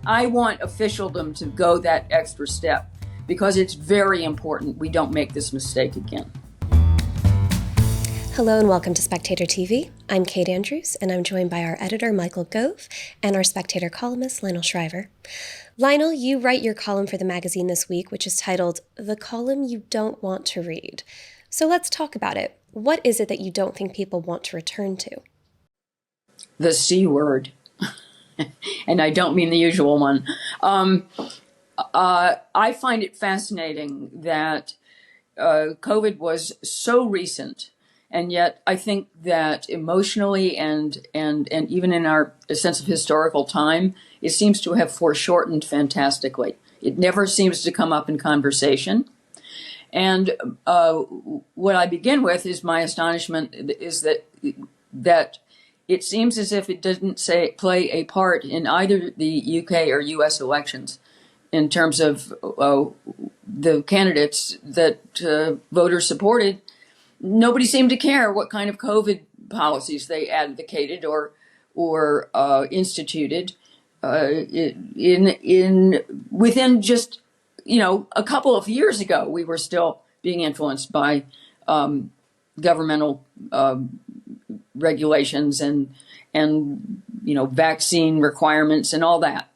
I want officialdom to go that extra step because it's very important we don't make this mistake again. Hello and welcome to Spectator TV. I'm Kate Andrews, and I'm joined by our editor, Michael Gove, and our Spectator columnist, Lionel Shriver. Lionel, you write your column for the magazine this week, which is titled, The Column You Don't Want to Read. So let's talk about it. What is it that you don't think people want to return to? The C word. And I don't mean the usual one. I find it fascinating that COVID was so recent. And yet I think that emotionally and even in our sense of historical time, it seems to have foreshortened fantastically. It never seems to come up in conversation. And what I begin with is my astonishment is that it seems as if it didn't play a part in either the UK or US elections in terms of the candidates that voters supported. Nobody seemed to care what kind of COVID policies they advocated or instituted. Within just a couple of years ago, we were still being influenced by governmental regulations and vaccine requirements and all that.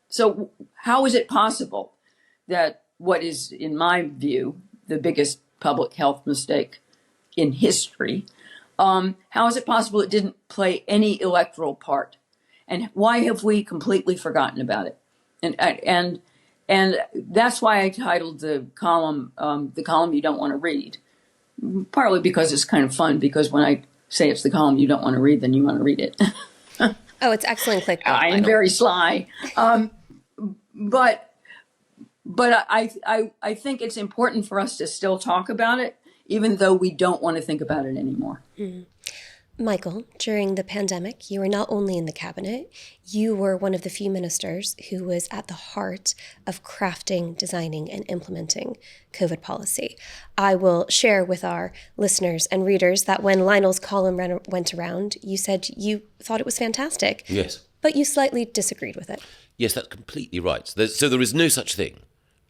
So how is it possible that what is, in my view, the biggest public health mistake in history, how is it possible it didn't play any electoral part? And why have we completely forgotten about it? And that's why I titled the column you don't want to read, partly because it's kind of fun, because when I say it's the column you don't want to read, then you want to read it. Oh, it's excellent clickbait. I am very sly. But I think it's important for us to still talk about it, even though we don't want to think about it anymore. Mm. Michael, during the pandemic, you were not only in the cabinet, you were one of the few ministers who was at the heart of crafting, designing, and implementing COVID policy. I will share with our listeners and readers that when Lionel's column went around, you said you thought it was fantastic. Yes. But you slightly disagreed with it. Yes, that's completely right. So there is no such thing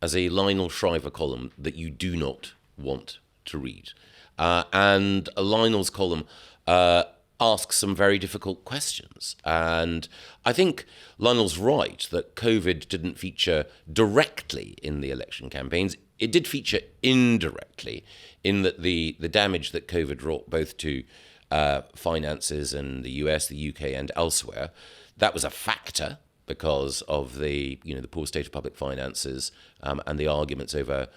as a Lionel Shriver column that you do not want to read. And Lionel's column asks some very difficult questions. And I think Lionel's right that COVID didn't feature directly in the election campaigns. It did feature indirectly in that the damage that COVID wrought both to finances in the US, the UK, and elsewhere, that was a factor because of the poor state of public finances and the arguments over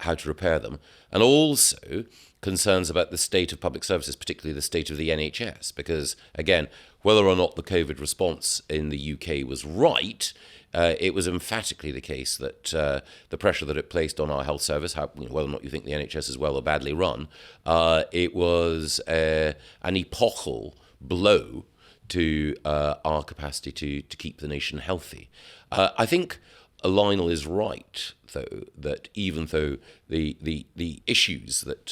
how to repair them, and also concerns about the state of public services, particularly the state of the NHS, because, again, whether or not the COVID response in the UK was right, it was emphatically the case that the pressure that it placed on our health service, whether or not you think the NHS is well or badly run, it was an epochal blow to our capacity to keep the nation healthy. I think Lionel is right, though, that even though the issues that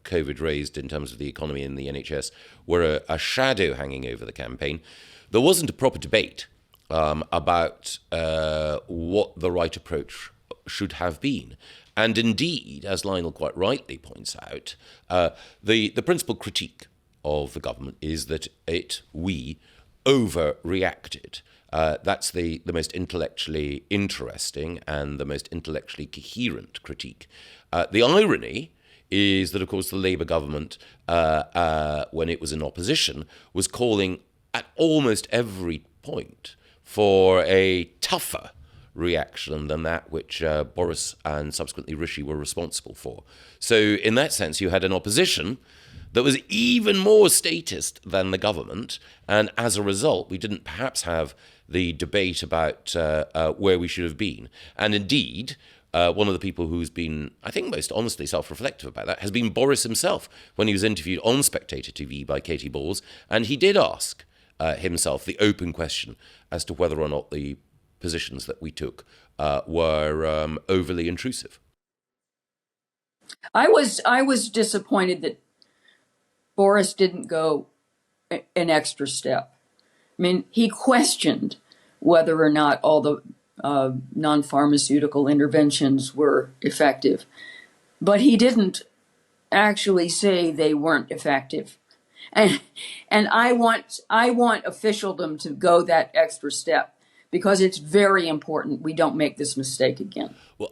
COVID raised in terms of the economy and the NHS were a shadow hanging over the campaign, there wasn't a proper debate about what the right approach should have been. And indeed, as Lionel quite rightly points out, the principal critique of the government is that we overreacted. That's the most intellectually interesting and the most intellectually coherent critique. The irony is that, of course, the Labour government, when it was in opposition, was calling at almost every point for a tougher reaction than that which Boris and subsequently Rishi were responsible for. So in that sense, you had an opposition that was even more statist than the government, and as a result, we didn't perhaps have the debate about where we should have been. And indeed, one of the people who's been, I think, most honestly self-reflective about that has been Boris himself, when he was interviewed on Spectator TV by Katie Balls, and he did ask himself the open question as to whether or not the positions that we took were overly intrusive. I was disappointed that Boris didn't go an extra step. I mean, he questioned whether or not all the non-pharmaceutical interventions were effective. But he didn't actually say they weren't effective. And I want officialdom to go that extra step, because it's very important we don't make this mistake again. Well,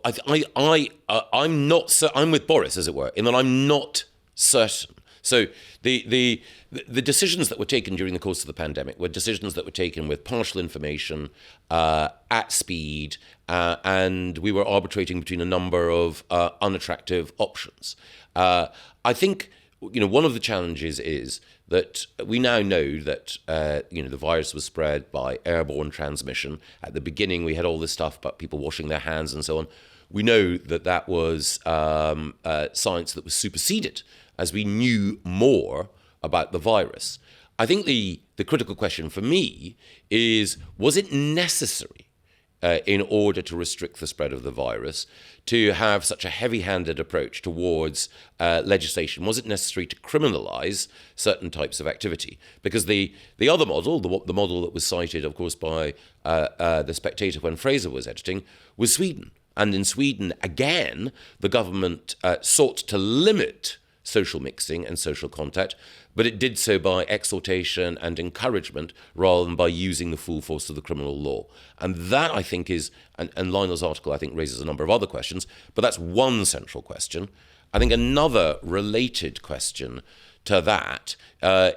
I'm not. I'm with Boris, as it were, in that I'm not certain. So the decisions that were taken during the course of the pandemic were decisions that were taken with partial information, at speed, and we were arbitrating between a number of unattractive options. I think, one of the challenges is that we now know that, the virus was spread by airborne transmission. At the beginning, we had all this stuff about people washing their hands and so on. We know that was science that was superseded as we knew more about the virus. I think the critical question for me is, was it necessary in order to restrict the spread of the virus to have such a heavy-handed approach towards legislation? Was it necessary to criminalize certain types of activity? Because the other model, the model that was cited, of course, by the Spectator when Fraser was editing, was Sweden. And in Sweden, again, the government sought to limit social mixing and social contact, but it did so by exhortation and encouragement rather than by using the full force of the criminal law. And that, I think, is, and Lionel's article, I think, raises a number of other questions, but that's one central question. I think another related question to that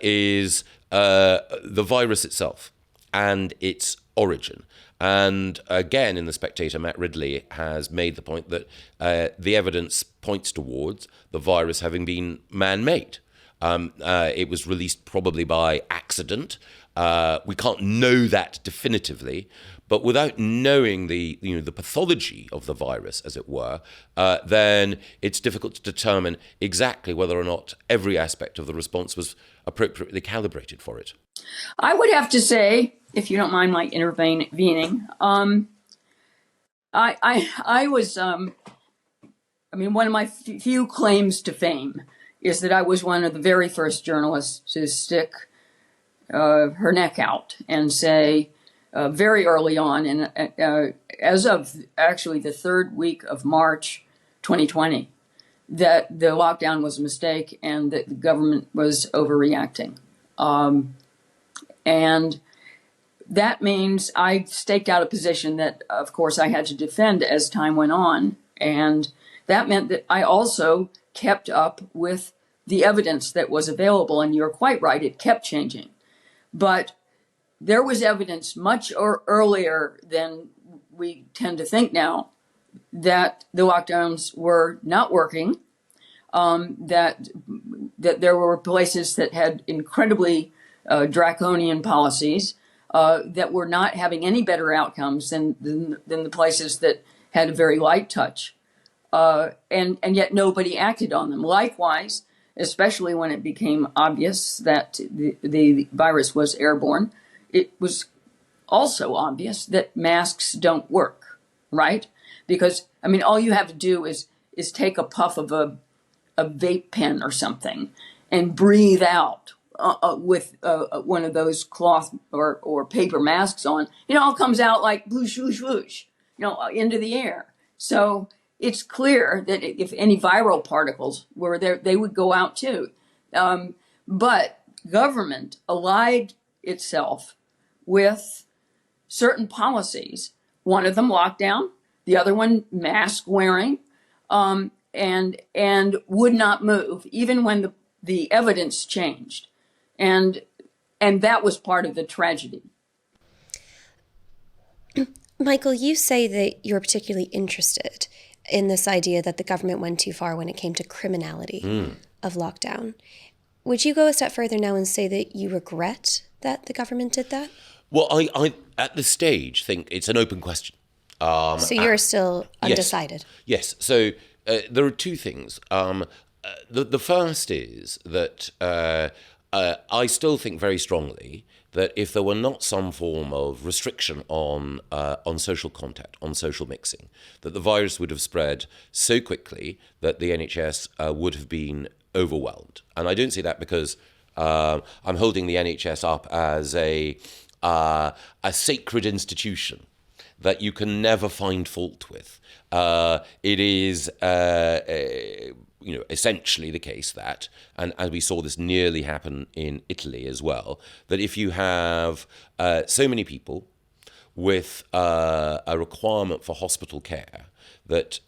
is the virus itself and its origin. And again, in The Spectator, Matt Ridley has made the point that the evidence points towards the virus having been man-made. It was released probably by accident. We can't know that definitively, but without knowing the pathology of the virus, as it were, then it's difficult to determine exactly whether or not every aspect of the response was appropriately calibrated for it. I would have to say, if you don't mind my intervening, I was, one of my few claims to fame is that I was one of the very first journalists to stick her neck out and say very early on, and as of actually the third week of March 2020, that the lockdown was a mistake and that the government was overreacting. And that means I staked out a position that, of course, I had to defend as time went on. And that meant that I also kept up with the evidence that was available. And you're quite right, it kept changing. But there was evidence much earlier than we tend to think now that the lockdowns were not working, that there were places that had incredibly draconian policies that were not having any better outcomes than the places that had a very light touch. And yet nobody acted on them. Likewise, especially when it became obvious that the virus was airborne, it was also obvious that masks don't work, right? Because, all you have to do is take a puff of a vape pen or something and breathe out with one of those cloth or paper masks on. It all comes out like whoosh, whoosh, whoosh, into the air. So it's clear that if any viral particles were there, they would go out too. But government allied itself with certain policies. One of them lockdown, the other one mask wearing, and would not move even when the evidence changed. And that was part of the tragedy. Michael, you say that you're particularly interested in this idea that the government went too far when it came to criminality of lockdown. Would you go a step further now and say that you regret that the government did that? Well, I at this stage think it's an open question. So you're still undecided? Yes. So there are two things. The first is that I still think very strongly that if there were not some form of restriction on social contact, on social mixing, that the virus would have spread so quickly that the NHS would have been overwhelmed. And I don't say that because I'm holding the NHS up as a a sacred institution that you can never find fault with. It is, essentially the case that, and we saw this nearly happen in Italy as well, that if you have so many people with a requirement for hospital care, that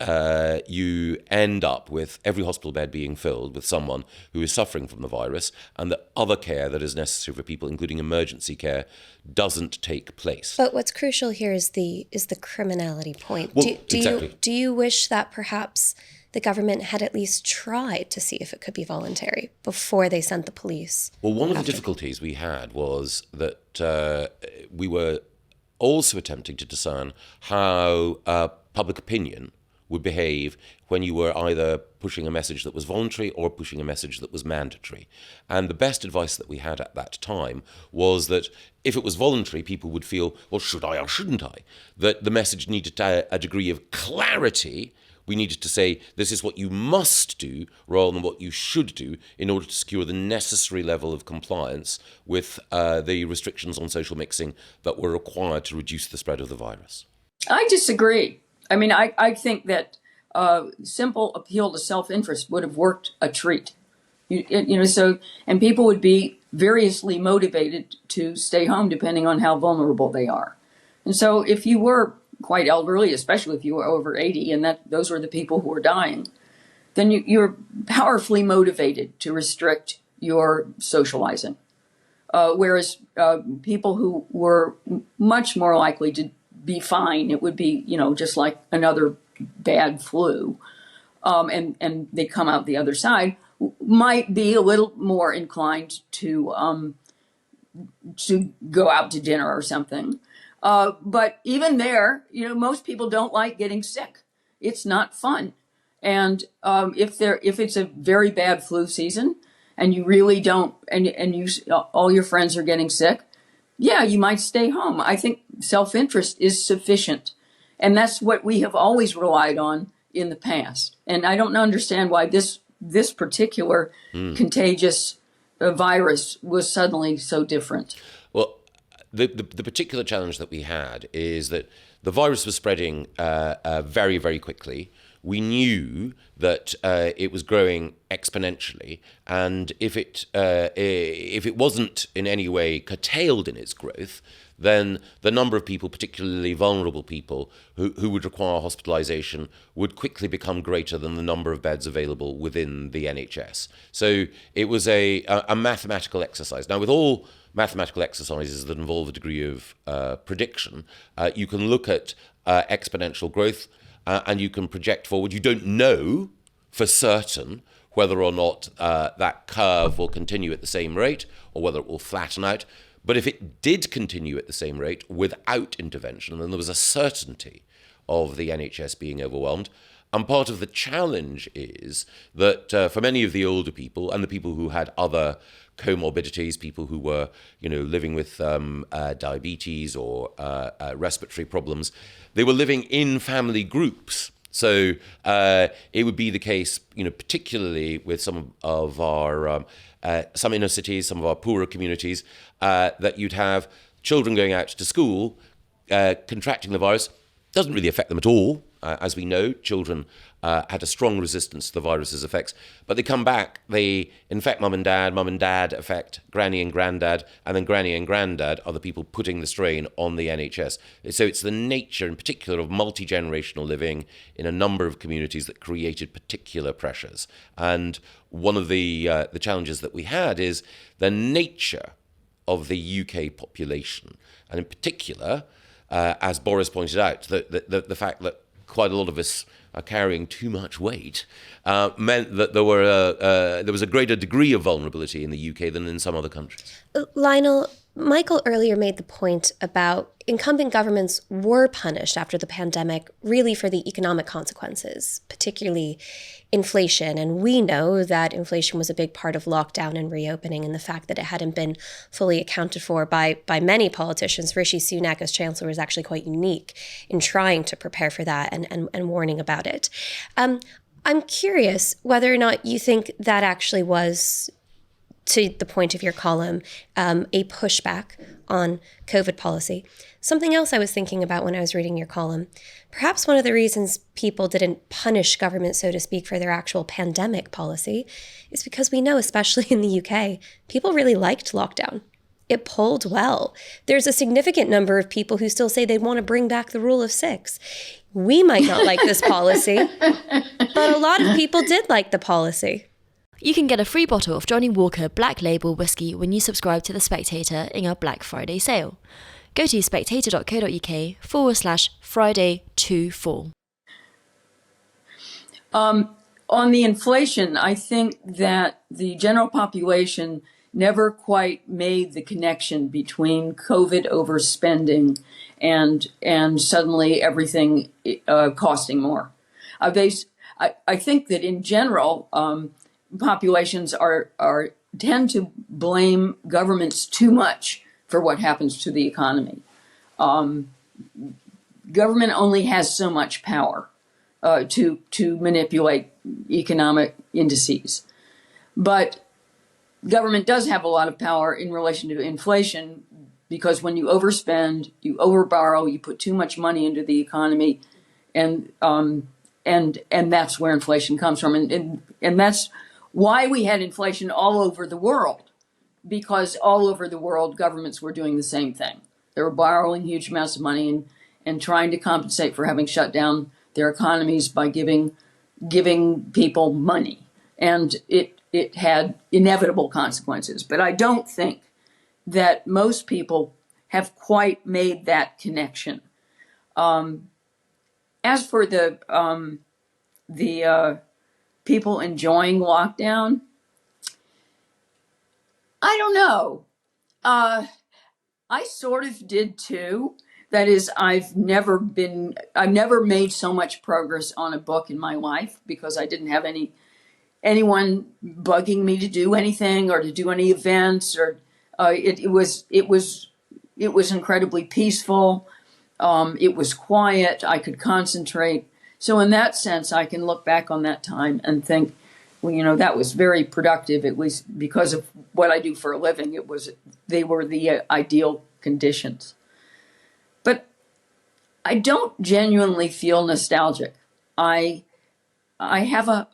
you end up with every hospital bed being filled with someone who is suffering from the virus, and that other care that is necessary for people, including emergency care, doesn't take place. But what's crucial here is the criminality point. Well, exactly. Do you wish that perhaps the government had at least tried to see if it could be voluntary before they sent the police? Well, one of the difficulties we had was that we were also attempting to discern how public opinion would behave when you were either pushing a message that was voluntary or pushing a message that was mandatory. And the best advice that we had at that time was that if it was voluntary, people would feel, well, should I or shouldn't I? That the message needed a degree of clarity. We needed to say, this is what you must do rather than what you should do in order to secure the necessary level of compliance with the restrictions on social mixing that were required to reduce the spread of the virus. I disagree. I mean, I think that simple appeal to self-interest would have worked a treat. And people would be variously motivated to stay home depending on how vulnerable they are. And so if you were quite elderly, especially if you were over 80, and those were the people who were dying, then you're powerfully motivated to restrict your socializing. Whereas people who were much more likely to be fine, it would be, just like another bad flu, and they come out the other side, might be a little more inclined to go out to dinner or something. But even there, most people don't like getting sick. It's not fun. And if it's a very bad flu season and you really don't, and all your friends are getting sick, yeah, you might stay home. I think self-interest is sufficient. And that's what we have always relied on in the past. And I don't understand why this particular contagious virus was suddenly so different. Well, the particular challenge that we had is that the virus was spreading very, very quickly. We knew that it was growing exponentially, and if it wasn't in any way curtailed in its growth, then the number of people, particularly vulnerable people, who would require hospitalization would quickly become greater than the number of beds available within the NHS. So it was a mathematical exercise. Now, with all mathematical exercises that involve a degree of prediction, you can look at exponential growth, and you can project forward. You don't know for certain whether or not that curve will continue at the same rate or whether it will flatten out. But if it did continue at the same rate without intervention, then there was a certainty of the NHS being overwhelmed. And part of the challenge is that for many of the older people and the people who had other comorbidities, people who were, living with diabetes or respiratory problems, they were living in family groups. So it would be the case, particularly with some of our some inner cities, some of our poorer communities, that you'd have children going out to school, contracting the virus. Doesn't really affect them at all. As we know, children had a strong resistance to the virus's effects. But they come back, they infect mum and dad affect granny and granddad, and then granny and granddad are the people putting the strain on the NHS. So it's the nature, in particular, of multi-generational living in a number of communities that created particular pressures. And one of the challenges that we had is the nature of the UK population, and in particular, as Boris pointed out, the fact that quite a lot of us are carrying too much weight meant that there was a greater degree of vulnerability in the UK than in some other countries. Lionel, Michael earlier made the point about incumbent governments were punished after the pandemic really for the economic consequences, particularly inflation. And we know that inflation was a big part of lockdown and reopening, and the fact that it hadn't been fully accounted for by many politicians. Rishi Sunak as Chancellor was actually quite unique in trying to prepare for that and warning about it. I'm curious whether or not you think that actually was to the point of your column, a pushback on COVID policy. Something else I was thinking about when I was reading your column, perhaps one of the reasons people didn't punish government, so to speak, for their actual pandemic policy is because we know, especially in the UK, people really liked lockdown. It polled well. There's a significant number of people who still say they want to bring back the rule of 6. We might not like this policy, but a lot of people did like the policy. You can get a free bottle of Johnny Walker Black Label whiskey when you subscribe to The Spectator in our Black Friday sale. Go to spectator.co.uk/Friday24. On the inflation, I think that the general population never quite made the connection between COVID overspending and suddenly everything costing more. I think that in general, populations tend to blame governments too much for what happens to the economy. Government only has so much power to manipulate economic indices, but government does have a lot of power in relation to inflation, because when you overspend, you overborrow, you put too much money into the economy, and that's where inflation comes from, and that's why we had inflation all over the world, because all over the world governments were doing the same thing. They were borrowing huge amounts of money and trying to compensate for having shut down their economies by giving people money, and it had inevitable consequences. But I don't think that most people have quite made that connection. As for the people enjoying lockdown, I don't know. I sort of did too. That is, I've never made so much progress on a book in my life because I didn't have anyone bugging me to do anything or to do any events, or it was incredibly peaceful. It was quiet. I could concentrate. So in that sense, I can look back on that time and think, well, that was very productive. It was because of what I do for a living. They were the ideal conditions. But I don't genuinely feel nostalgic. I have a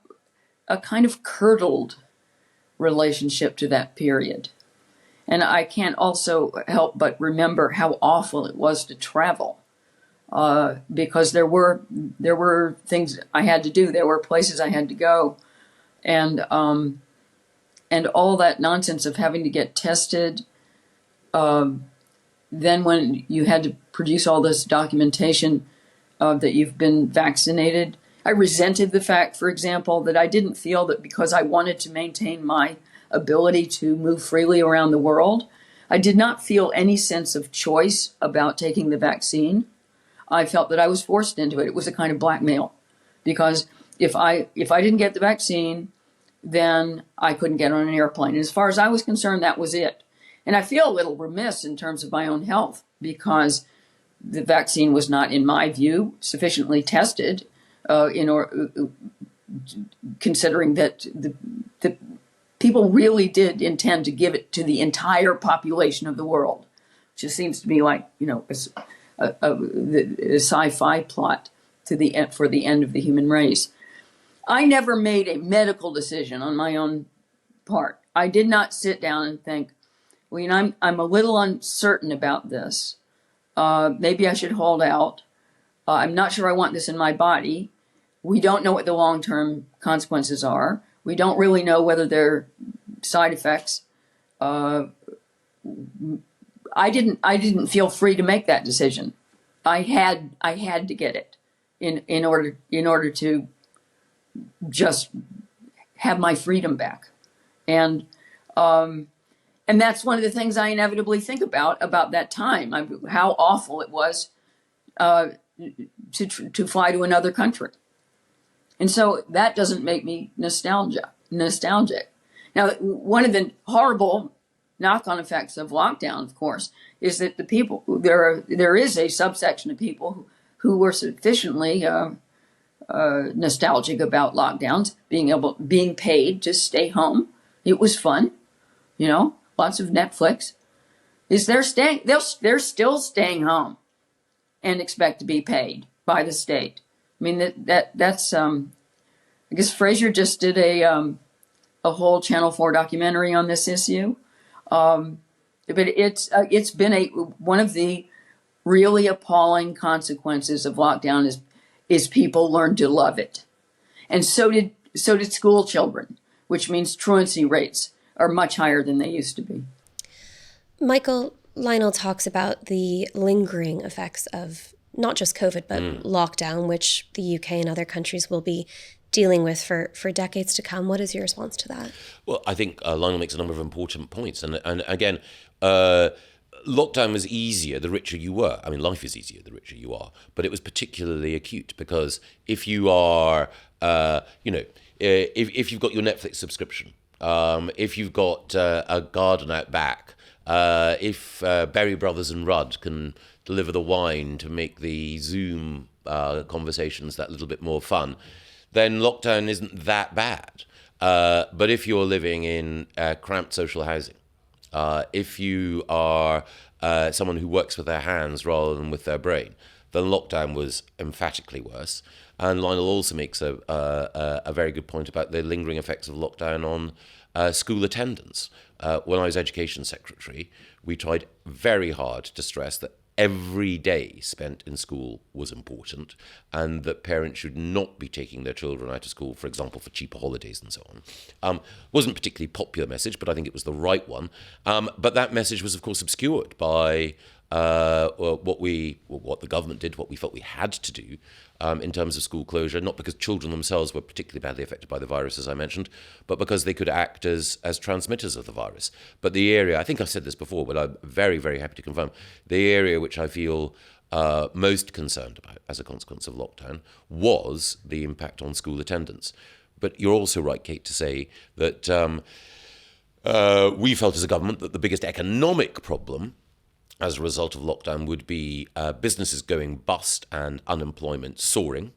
kind of curdled relationship to that period. And I can't also help but remember how awful it was to travel, because there were things I had to do. There were places I had to go, and all that nonsense of having to get tested. Then when you had to produce all this documentation that you've been vaccinated, I resented the fact, for example, that I didn't feel that because I wanted to maintain my ability to move freely around the world, I did not feel any sense of choice about taking the vaccine. I felt that I was forced into it. It was a kind of blackmail, because if I didn't get the vaccine, then I couldn't get on an airplane. And as far as I was concerned, that was it. And I feel a little remiss in terms of my own health, because the vaccine was not, in my view, sufficiently tested, considering that the people really did intend to give it to the entire population of the world, which just seems to me like a sci-fi plot for the end of the human race. I never made a medical decision on my own part. I did not sit down and think, well, I'm a little uncertain about this. Maybe I should hold out. I'm not sure I want this in my body. We don't know what the long-term consequences are. We don't really know whether they're side effects. I didn't feel free to make that decision. I had to get it in order to just have my freedom back. And that's one of the things I inevitably think about that time, how awful it was to fly to another country. And so that doesn't make me nostalgic. Now, one of the horrible knock-on effects of lockdown, of course, is that there is a subsection of people who were sufficiently nostalgic about lockdowns, being paid to stay home. It was fun. lots of Netflix, is they're still staying home and expect to be paid by the state. I mean, that's I guess Fraser just did a whole Channel 4 documentary on this issue. But it's been one of the really appalling consequences of lockdown is people learned to love it. And so did school children, which means truancy rates are much higher than they used to be. Michael, Lionel talks about the lingering effects of not just COVID, but lockdown, which the UK and other countries will be dealing with for decades to come. What is your response to that? Well, I think Lionel makes a number of important points. And again, lockdown was easier the richer you were. I mean, life is easier the richer you are. But it was particularly acute because if you are, if you've got your Netflix subscription, if you've got a garden out back, if Berry Brothers and Rudd can deliver the wine to make the Zoom conversations that little bit more fun, then lockdown isn't that bad. But if you're living in cramped social housing, if you are someone who works with their hands rather than with their brain, then lockdown was emphatically worse. And Lionel also makes a very good point about the lingering effects of lockdown on school attendance. When I was Education Secretary, we tried very hard to stress that every day spent in school was important and that parents should not be taking their children out of school, for example, for cheaper holidays and so on. Wasn't a particularly popular message, but I think it was the right one. But that message was, of course, obscured by what the government did, what we felt we had to do in terms of school closure, not because children themselves were particularly badly affected by the virus, as I mentioned, but because they could act as transmitters of the virus. But the area, I think I've said this before, but I'm very, very happy to confirm, the area which I feel most concerned about as a consequence of lockdown was the impact on school attendance. But you're also right, Kate, to say that we felt as a government that the biggest economic problem as a result of lockdown would be businesses going bust and unemployment soaring.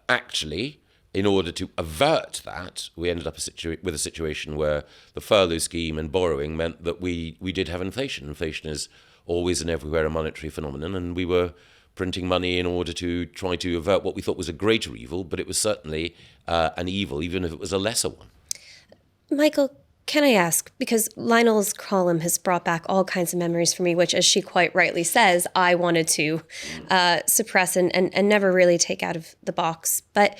Actually, in order to avert that, we ended up with a situation where the furlough scheme and borrowing meant that we did have inflation. Inflation is always and everywhere a monetary phenomenon, and we were printing money in order to try to avert what we thought was a greater evil, but it was certainly an evil, even if it was a lesser one. Michael, can I ask, because Lionel's column has brought back all kinds of memories for me, which, as she quite rightly says, I wanted to suppress and never really take out of the box. But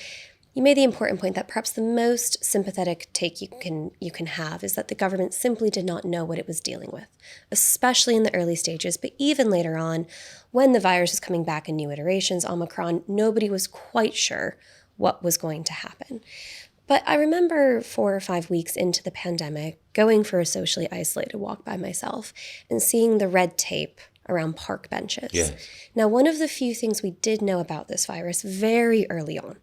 you made the important point that perhaps the most sympathetic take you can have is that the government simply did not know what it was dealing with, especially in the early stages. But even later on, when the virus was coming back in new iterations, Omicron, nobody was quite sure what was going to happen. But I remember 4 or 5 weeks into the pandemic, going for a socially isolated walk by myself and seeing the red tape around park benches. Yes. Now, one of the few things we did know about this virus very early on,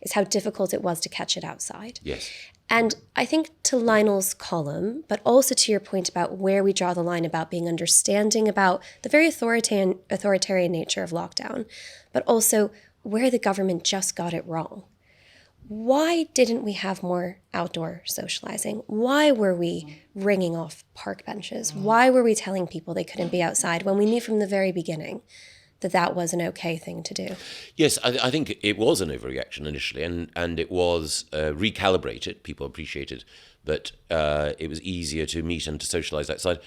is how difficult it was to catch it outside. Yes. And I think to Lionel's column, but also to your point about where we draw the line about being understanding about the very authoritarian nature of lockdown, but also where the government just got it wrong. Why didn't we have more outdoor socializing? Why were we ringing off park benches? Why were we telling people they couldn't be outside when we knew from the very beginning that was an okay thing to do? Yes, I think it was an overreaction initially, and it was recalibrated. People appreciated that it was easier to meet and to socialize outside.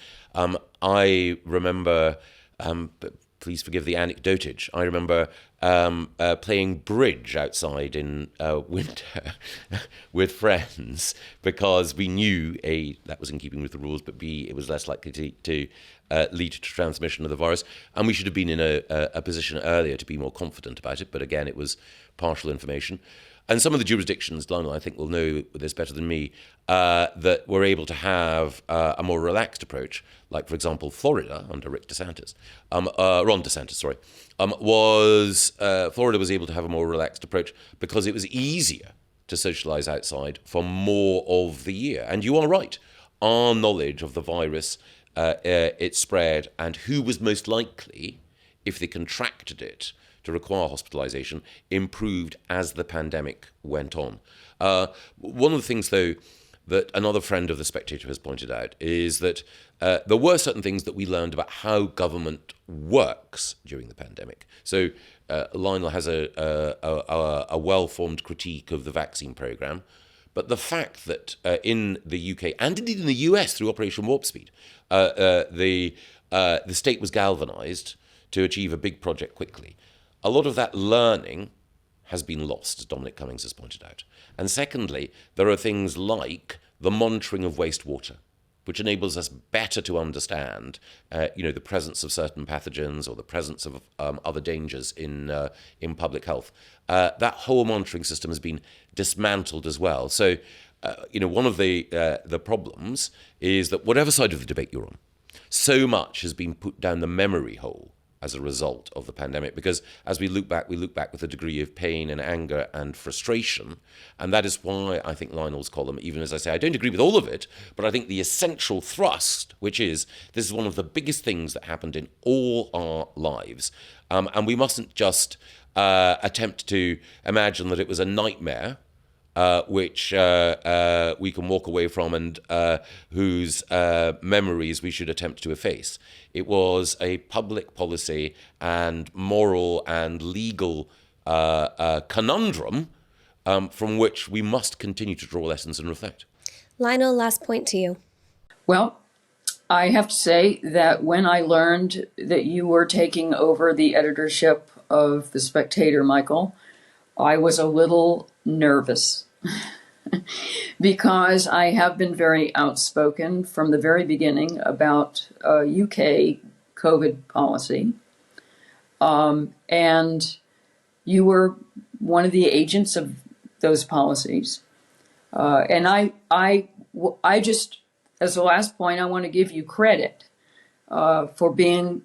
I remember, please forgive the anecdotage, I remember playing bridge outside in winter with friends because we knew, A, that was in keeping with the rules, but B, it was less likely to lead to transmission of the virus. And we should have been in a position earlier to be more confident about it. But again, it was partial information. And some of the jurisdictions, Lionel, I think will know this better than me, that were able to have a more relaxed approach, like, for example, Florida under Ron DeSantis, Florida was able to have a more relaxed approach because it was easier to socialize outside for more of the year. And you are right, our knowledge of the virus, its spread, and who was most likely, if they contracted it, to require hospitalization, improved as the pandemic went on. One of the things, though, that another friend of the Spectator has pointed out is that there were certain things that we learned about how government works during the pandemic. So Lionel has a well-formed critique of the vaccine programme, but the fact that in the UK and indeed in the US through Operation Warp Speed, the state was galvanised to achieve a big project quickly. A lot of that learning has been lost, as Dominic Cummings has pointed out. And secondly, there are things like the monitoring of wastewater, which enables us better to understand, the presence of certain pathogens or the presence of other dangers in public health. That whole monitoring system has been dismantled as well. So, one of the problems is that whatever side of the debate you're on, so much has been put down the memory hole as a result of the pandemic, because as we look back with a degree of pain and anger and frustration, and that is why I think Lionel's column, even as I say, I don't agree with all of it, but I think the essential thrust, which is this is one of the biggest things that happened in all our lives, and we mustn't just attempt to imagine that it was a nightmare, which we can walk away from and whose memories we should attempt to efface. It was a public policy and moral and legal conundrum from which we must continue to draw lessons and reflect. Lionel, last point to you. Well, I have to say that when I learned that you were taking over the editorship of The Spectator, Michael, I was a little nervous because I have been very outspoken from the very beginning about UK COVID policy. And you were one of the agents of those policies. And I just, as the last point, I want to give you credit for being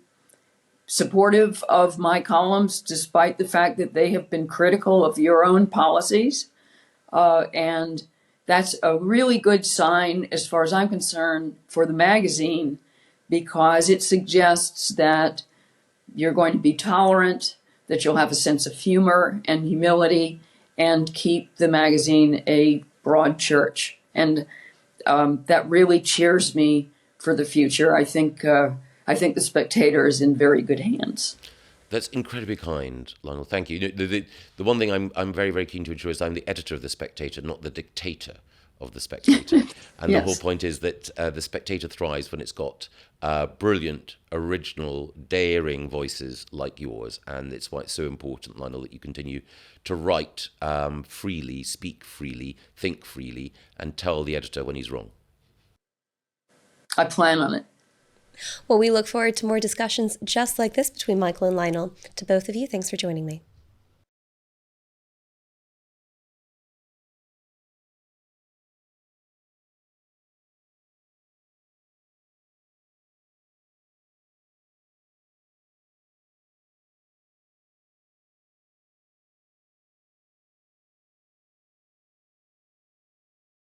supportive of my columns, despite the fact that they have been critical of your own policies. And that's a really good sign, as far as I'm concerned, for the magazine, because it suggests that you're going to be tolerant, that you'll have a sense of humor and humility, and keep the magazine a broad church. And that really cheers me for the future. I think the Spectator is in very good hands. That's incredibly kind, Lionel. Thank you. The one thing I'm very, very keen to ensure is I'm the editor of The Spectator, not the dictator of The Spectator. And Yes. The whole point is that The Spectator thrives when it's got brilliant, original, daring voices like yours. And it's why it's so important, Lionel, that you continue to write freely, speak freely, think freely, and tell the editor when he's wrong. I plan on it. Well, we look forward to more discussions just like this between Michael and Lionel. To both of you, thanks for joining me.